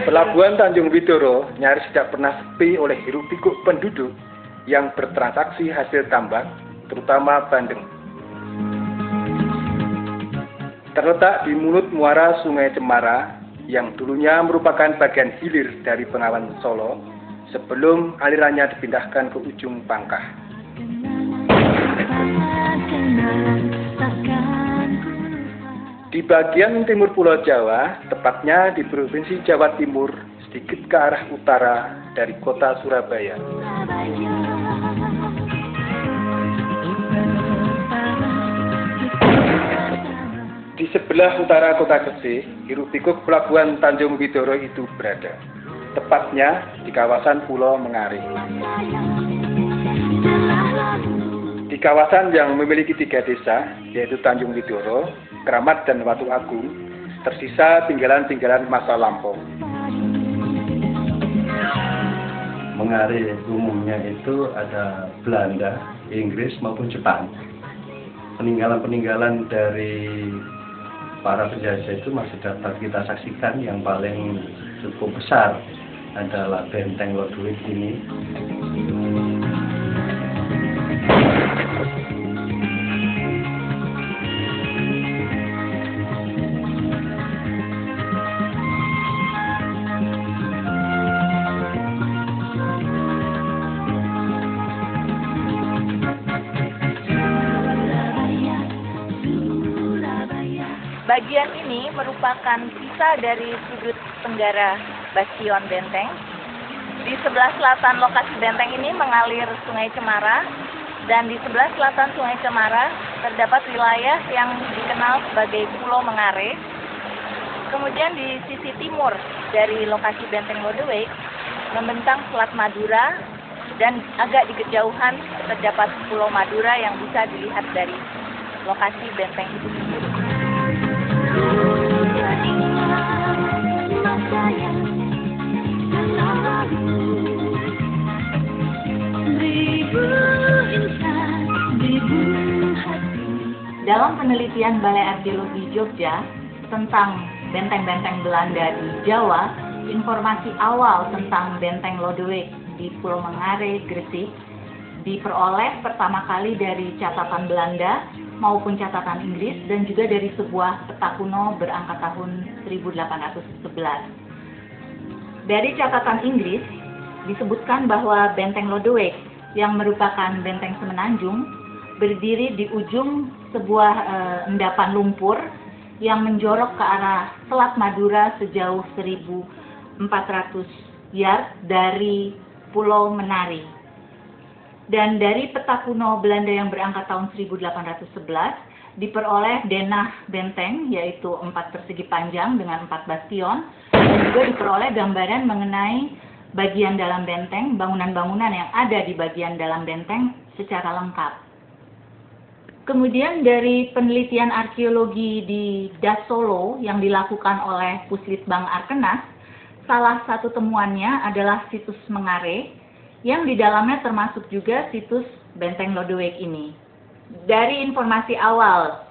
Pelabuhan Tanjung Widoro nyaris tidak pernah sepi oleh hiruk-pikuk penduduk yang bertransaksi hasil tambang, terutama bandeng. Terletak di mulut muara Sungai Cemara yang dulunya merupakan bagian hilir dari Bengawan Solo sebelum alirannya dipindahkan ke ujung Pangkah. Di bagian timur Pulau Jawa, tepatnya di Provinsi Jawa Timur, sedikit ke arah utara dari kota Surabaya. Di sebelah utara kota Gresik, hiruk-pikuk pelabuhan Tanjung Widoro itu berada, tepatnya di kawasan Pulau Mengare. Di kawasan yang memiliki 3 desa, yaitu Tanjung Widoro, Keramat, dan Watu Agung, tersisa tinggalan-tinggalan masa lampau. Mengare umumnya itu ada Belanda, Inggris maupun Jepang. Peninggalan-peninggalan dari para penjajah itu masih dapat kita saksikan. Yang paling cukup besar adalah Benteng Lodewijk ini. Bagian ini merupakan sisa dari sudut tenggara Bastion Benteng. Di sebelah selatan lokasi benteng ini mengalir Sungai Cemara, dan di sebelah selatan Sungai Cemara terdapat wilayah yang dikenal sebagai Pulau Mengare. Kemudian di sisi timur dari lokasi Benteng Lodewijk membentang Selat Madura, dan agak di kejauhan terdapat Pulau Madura yang bisa dilihat dari lokasi benteng itu sendiri. Dalam penelitian Balai Arkeologi Jogja tentang benteng-benteng Belanda di Jawa, informasi awal tentang Benteng Lodewijk di Pulau Mengare, Gresik diperoleh pertama kali dari catatan Belanda maupun catatan Inggris, dan juga dari sebuah peta kuno berangka tahun 1811. Dari catatan Inggris disebutkan bahwa Benteng Lodewijk yang merupakan benteng semenanjung berdiri di ujung sebuah endapan lumpur yang menjorok ke arah Selat Madura sejauh 1.400 yard dari Pulau Menari. Dan dari peta kuno Belanda yang berangkat tahun 1811 diperoleh denah benteng, yaitu 4 persegi panjang dengan 4 bastion, dan juga diperoleh gambaran mengenai bagian dalam benteng, bangunan-bangunan yang ada di bagian dalam benteng secara lengkap. Kemudian dari penelitian arkeologi di Das Solo yang dilakukan oleh Puslitbang Arkenas, salah satu temuannya adalah situs Mengare, yang di dalamnya termasuk juga situs Benteng Lodewijk ini. Dari informasi awal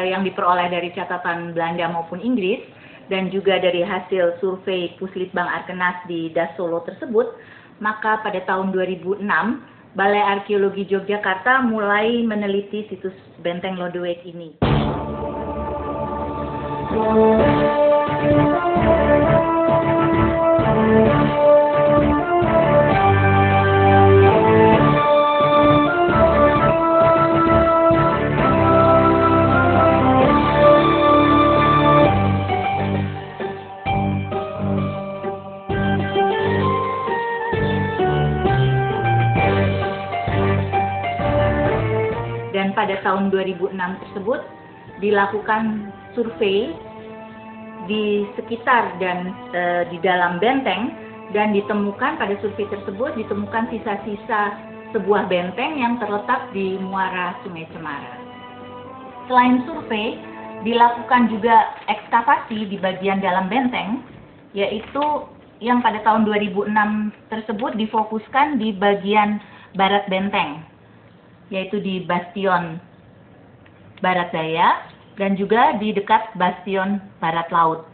yang diperoleh dari catatan Belanda maupun Inggris, dan juga dari hasil survei Puslitbang Arkenas di Das Solo tersebut, maka pada tahun 2006, Balai Arkeologi Yogyakarta mulai meneliti situs Benteng Lodewijk ini. Dan pada tahun 2006 tersebut dilakukan survei di sekitar dan di dalam benteng, dan ditemukan pada survei tersebut ditemukan sisa-sisa sebuah benteng yang terletak di muara Sungai Cemara. Selain survei, dilakukan juga ekskavasi di bagian dalam benteng, yaitu yang pada tahun 2006 tersebut difokuskan di bagian barat benteng, yaitu di bastion barat daya dan juga di dekat bastion barat laut.